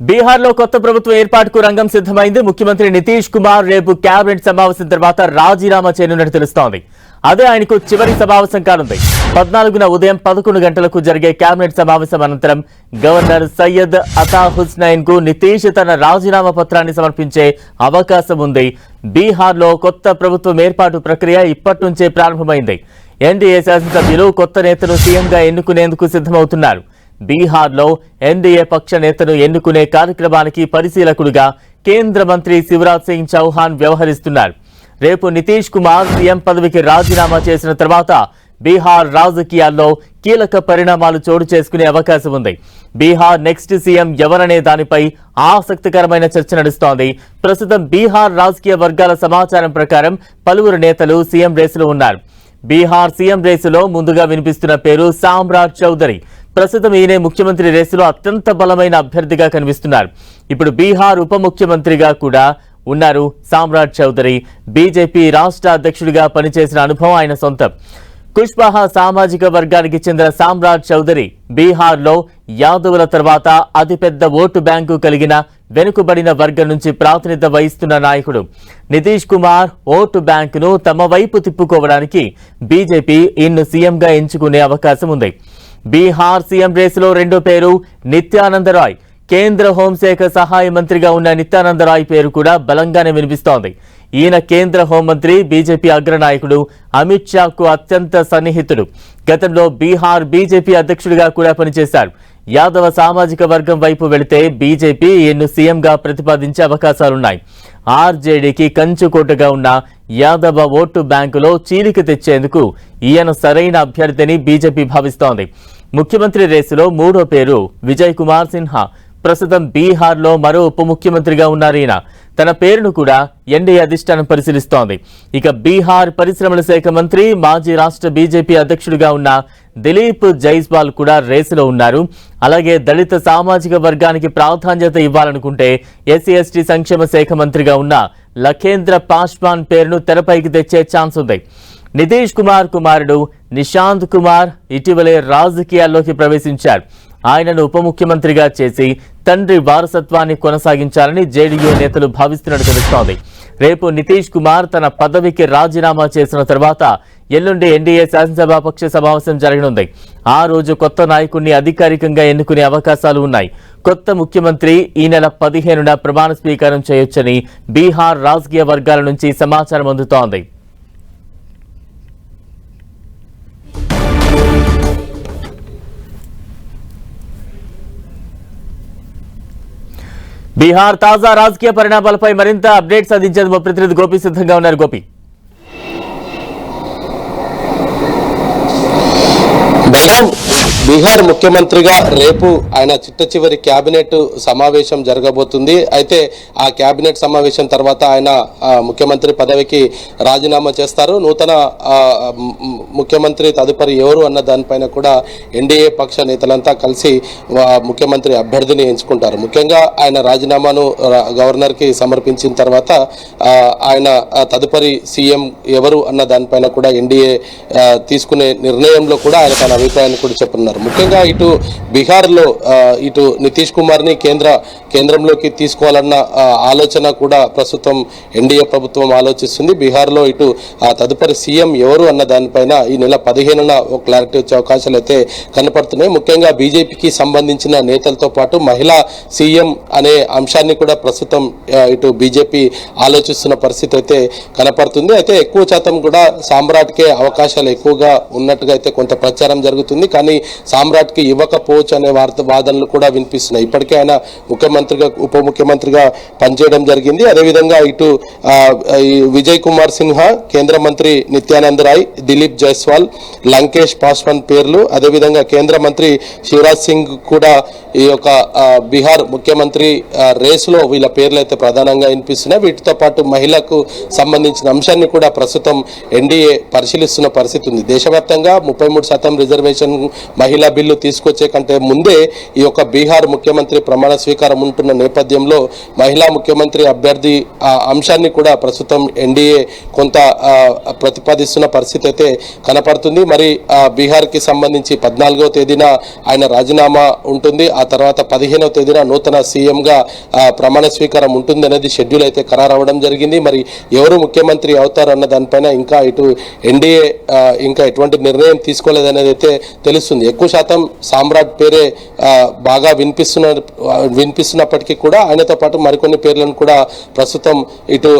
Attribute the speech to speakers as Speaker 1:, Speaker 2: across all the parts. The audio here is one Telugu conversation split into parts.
Speaker 1: బీహార్లో కొత్త ప్రభుత్వం ఏర్పాటుకు రంగం సిద్ధమైంది. ముఖ్యమంత్రి నితీష్ కుమార్ రేపు కేబినెట్ సమావేశం తర్వాత రాజీనామా చేయనున్నట్టు తెలుస్తోంది. అదే ఆయనకు చివరి సమావేశం కానుంది. 14న ఉదయం 11 గంటలకు జరిగే కేబినెట్ సమావేశం అనంతరం గవర్నర్ సయ్యద్ అతా హుస్నైన్ కు నితీష్ తన రాజీనామా పత్రాన్ని సమర్పించే అవకాశం ఉంది. బీహార్లో కొత్త ప్రభుత్వం ఏర్పాటు ప్రక్రియ ఇప్పటి నుంచే ప్రారంభమైంది. ఎన్డీఏ శాసనసభ్యులు కొత్త నేతను సీఎంగా ఎన్నుకునేందుకు సిద్ధమవుతున్నారు. బీహార్లో ఎన్డీఏ పక్ష నేతను ఎన్నుకునే కార్యక్రమానికి పరిశీలకుడుగా కేంద్ర మంత్రి శివరాజ్ సింగ్ చౌహాన్ వ్యవహరిస్తున్నారు. రేపు నితీష్ కుమార్ సీఎం పదవికి రాజీనామా చేసిన తర్వాత బీహార్ రాజకీయాల్లో కీలక పరిణామాలు చోటు చేసుకునే అవకాశం ఉంది. బీహార్ నెక్స్ట్ సీఎం ఎవరనే దానిపై ఆసక్తికరమైన చర్చ నడుస్తోంది. ప్రస్తుతం బీహార్ రాజకీయ వర్గాల సమాచారం ప్రకారం పలువురు నేతలు సీఎం రేసులో ఉన్నారు. బీహార్ సీఎం రేసులో ముందుగా వినిపిస్తున్న పేరు సామ్రాట్ చౌదరి. ప్రస్తుతం ఈయనే ముఖ్యమంత్రి రేసులో అత్యంత బలమైన అభ్యర్థిగా కనిపిస్తున్నారు. ఇప్పుడు బీహార్ ఉప ముఖ్యమంత్రిగా కూడా ఉన్నారు సామ్రాట్ చౌదరి. బీజేపీ రాష్ట్ర అధ్యక్షుడిగా పనిచేసిన అనుభవం ఆయన సొంతం. కుష్వాహా సామాజిక వర్గానికి చెందిన సామ్రాట్ చౌదరి బీహార్లో యాదవుల తర్వాత అతిపెద్ద ఓటు బ్యాంకు కలిగిన వెనుకబడిన వర్గం నుంచి ప్రాతినిధ్యం వహిస్తున్న నాయకుడు. నితీష్ కుమార్ ఓటు బ్యాంకును తమ వైపు తిప్పుకోవడానికి బీజేపీ ఈయన్ను సీఎంగా ఎంచుకునే అవకాశం ఉంది. బీహార్ సీఎం రేసులో రెండో పేరు నిత్యానంద రాయ్. కేంద్ర హోంశాఖ సహాయ మంత్రిగా ఉన్న నిత్యానంద రాయ్ పేరు కూడా బలంగానే వినిపిస్తోంది. ఈయన కేంద్ర హోంమంత్రి, బీజేపీ అగ్రనాయకుడు అమిత్ షాకు అత్యంత సన్నిహితుడు. గతంలో బీహార్ బీజేపీ అధ్యక్షుడిగా కూడా పనిచేశారు. యాదవ సామాజిక వర్గం వైపు వెళితే బీజేపీ ఈయన్ను సీఎంగా ప్రతిపాదించే అవకాశాలున్నాయి. ఆర్జేడీకి కంచుకోటగా ఉన్న యాదవ ఓటు బ్యాంకులో చీలిక తెచ్చేందుకు ఈయన సరైన అభ్యర్థిని బీజేపీ భావిస్తోంది. ముఖ్యమంత్రి రేసులో మూడో పేరు విజయ్ కుమార్ సిన్హా. ప్రస్తుతం బీహార్లో మరో ఉప ముఖ్యమంత్రిగా ఉన్నారు ఈయన. తన పేరును కూడా ఎన్డీఏ అధిష్టానం పరిశీలిస్తోంది. ఇక బీహార్ పరిశ్రమల శాఖ మంత్రి, మాజీ రాష్ట్ర బీజేపీ అధ్యక్షుడిగా ఉన్న దిలీప్ జైస్వాల్ కూడా రేసులో ఉన్నారు. అలాగే దళిత సామాజిక వర్గానికి ప్రాధాన్యత ఇవ్వాలనుకుంటే ఎస్సీ ఎస్టీ సంక్షేమ శాఖ మంత్రిగా ఉన్న లఖేంద్ర పాస్వాన్ పేరును తెరపైకి తెచ్చే ఛాన్స్ ఉంది. నితీష్ కుమార్ కుమారుడు నిశాంత్ కుమార్ ఇటీవలే రాజకీయాల్లోకి ప్రవేశించారు. ఆయనను ఉప ముఖ్యమంత్రిగా చేసి తండ్రి వారసత్వాన్ని కొనసాగించాలని జేడీయూ నేతలు భావిస్తున్నట్టు తెలుస్తోంది. రేపు నితీష్ కుమార్ తన పదవికి రాజీనామా చేసిన తర్వాత ఎల్లుండి ఎన్డీఏ శాసనసభాపక్ష సమావేశం జరగనుంది. ఆ రోజు కొత్త నాయకుడిని అధికారికంగా ఎన్నుకునే అవకాశాలు ఉన్నాయి. కొత్త ముఖ్యమంత్రి ఈ నెల 15న ప్రమాణ స్వీకారం చేయొచ్చని బీహార్ రాజకీయ వర్గాల నుంచి సమాచారం అందుతోంది. బీహార్ తాజా రాజకీయ పరిణామాలపై మరింత అప్డేట్స్ అందించేందుకు మా ప్రతినిధి గోపి సిద్ధంగా ఉన్నారు. గోపి,
Speaker 2: బీహార్ ముఖ్యమంత్రిగా రేపు ఆయన చిట్ట చివరి క్యాబినెట్ సమావేశం జరగబోతుంది. అయితే ఆ క్యాబినెట్ సమావేశం తర్వాత ఆయన ముఖ్యమంత్రి పదవికి రాజీనామా చేస్తారు. నూతన ముఖ్యమంత్రి తదుపరి ఎవరు అన్న దానిపైన కూడా ఎన్డీఏ పక్ష నేతలంతా కలిసి ముఖ్యమంత్రి అభ్యర్థిని ఎంచుకుంటారు. ముఖ్యంగా ఆయన రాజీనామాను గవర్నర్కి సమర్పించిన తర్వాత ఆయన తదుపరి సీఎం ఎవరు అన్న దానిపైన కూడా ఎన్డీఏ తీసుకునే నిర్ణయంలో కూడా ఆయన తన అభిప్రాయాన్ని కూడా చెప్తున్నారు. ముఖ్యంగా ఇటు బీహార్లో ఇటు నితీష్ కుమార్ని కేంద్రంలోకి తీసుకోవాలన్న ఆలోచన కూడా ప్రస్తుతం ఎన్డీఏ ప్రభుత్వం ఆలోచిస్తుంది. బీహార్లో ఇటు తదుపరి సీఎం ఎవరు అన్న దానిపైన ఈ నెల 15న ఒక క్లారిటీ వచ్చే అవకాశాలు అయితే కనపడుతున్నాయి. ముఖ్యంగా బీజేపీకి సంబంధించిన నేతలతో పాటు మహిళా సీఎం అనే అంశాన్ని కూడా ప్రస్తుతం ఇటు బీజేపీ ఆలోచిస్తున్న పరిస్థితి అయితే కనపడుతుంది. అయితే ఎక్కువ శాతం కూడా సామ్రాట్కే అవకాశాలు ఎక్కువగా ఉన్నట్టుగా అయితే కొంత ప్రచారం జరుగుతుంది. కానీ సామ్రాట్కి ఇవ్వకపోవచ్చు అనే వాదనలు కూడా వినిపిస్తున్నాయి. ఇప్పటికే ఆయన ముఖ్యమంత్రిగా ఉప ముఖ్యమంత్రిగా పనిచేయడం జరిగింది. అదేవిధంగా ఇటు విజయ్ కుమార్ సిన్హా, కేంద్ర మంత్రి నిత్యానంద రాయ్, దిలీప్ జైస్వాల్, లంకేష్ పాస్వాన్ పేర్లు, అదేవిధంగా కేంద్ర మంత్రి శివరాజ్ సింగ్ కూడా ఈ యొక్క బీహార్ ముఖ్యమంత్రి రేసులో వీళ్ళ పేర్లు అయితే ప్రధానంగా వినిపిస్తున్నాయి. వీటితో పాటు మహిళలకు సంబంధించిన అంశాన్ని కూడా ప్రస్తుతం ఎన్డీఏ పరిశీలిస్తున్న పరిస్థితి ఉంది. దేశవ్యాప్తంగా 33% రిజర్వేషన్ మహిళా బిల్లు తీసుకొచ్చే కంటే ముందే ఈ యొక్క బీహార్ ముఖ్యమంత్రి ప్రమాణ స్వీకారం ఉంటున్న నేపథ్యంలో మహిళా ముఖ్యమంత్రి అభ్యర్థి ఆ అంశాన్ని కూడా ప్రస్తుతం ఎన్డీఏ కొంత ప్రతిపాదిస్తున్న పరిస్థితి అయితే కనపడుతుంది. మరి బీహార్కి సంబంధించి 14వ తేదీన ఆయన రాజీనామా ఉంటుంది. ఆ తర్వాత 15వ తేదీన నూతన సీఎంగా ప్రమాణ స్వీకారం ఉంటుంది అనేది షెడ్యూల్ అయితే ఖరారు అవ్వడం జరిగింది. మరి ఎవరు ముఖ్యమంత్రి అవుతారు అన్న దానిపైన ఇంకా ఇటు ఎన్డీఏ ఇంకా ఎటువంటి నిర్ణయం తీసుకోలేదనేది అయితే తెలుస్తుంది. ఎక్కువ శాతం సామ్రాట్ పేరే బాగా వినిపిస్తున్నప్పటికీ కూడా ఆయనతో పాటు మరికొన్ని పేర్లను కూడా ప్రస్తుతం ఇటు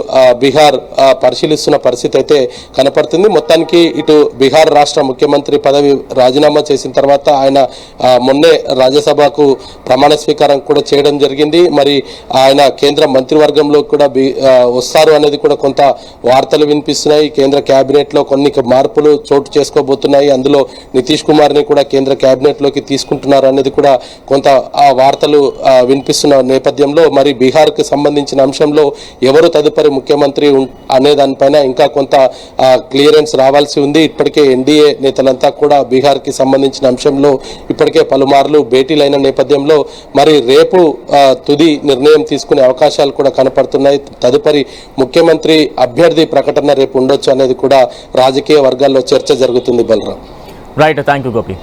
Speaker 2: బీహార్ పరిశీలిస్తున్న పరిస్థితి అయితే కనపడుతుంది. మొత్తానికి ఇటు బీహార్ రాష్ట్ర ముఖ్యమంత్రి పదవి రాజీనామా చేసిన తర్వాత ఆయన మొన్నే రాజ్యసభకు ప్రమాణ స్వీకారం కూడా చేయడం జరిగింది. మరి ఆయన కేంద్ర మంత్రివర్గంలో కూడా వస్తారు అనేది కూడా కొంత వార్తలు వినిపిస్తున్నాయి. కేంద్ర కేబినెట్ లో కొన్ని మార్పులు చోటు చేసుకోబోతున్నాయి. అందులో నితీష్ కుమార్ ని కూడా కేంద్ర కేబినెట్ లోకి తీసుకుంటున్నారు అనేది కూడా కొంత వార్తలు వినిపిస్తున్న నేపథ్యంలో మరి బీహార్ కి సంబంధించిన అంశంలో ఎవరు తదుపరి ముఖ్యమంత్రి అనే దానిపైన ఇంకా కొంత క్లియరెన్స్ రావాల్సి ఉంది. ఇప్పటికే ఎన్డీఏ నేతలంతా కూడా బీహార్ కి సంబంధించిన అంశంలో ఇప్పటికే పలుమార్లు భేటీలైన నేపథ్యంలో మరి రేపు తుది నిర్ణయం తీసుకునే అవకాశాలు కూడా కనపడుతున్నాయి. తదుపరి ముఖ్యమంత్రి అభ్యర్థి ప్రకటన రేపు ఉండొచ్చు అనేది కూడా రాజకీయ వర్గాల్లో చర్చ జరుగుతుంది. Balaram.
Speaker 1: Right, thank you Gopi.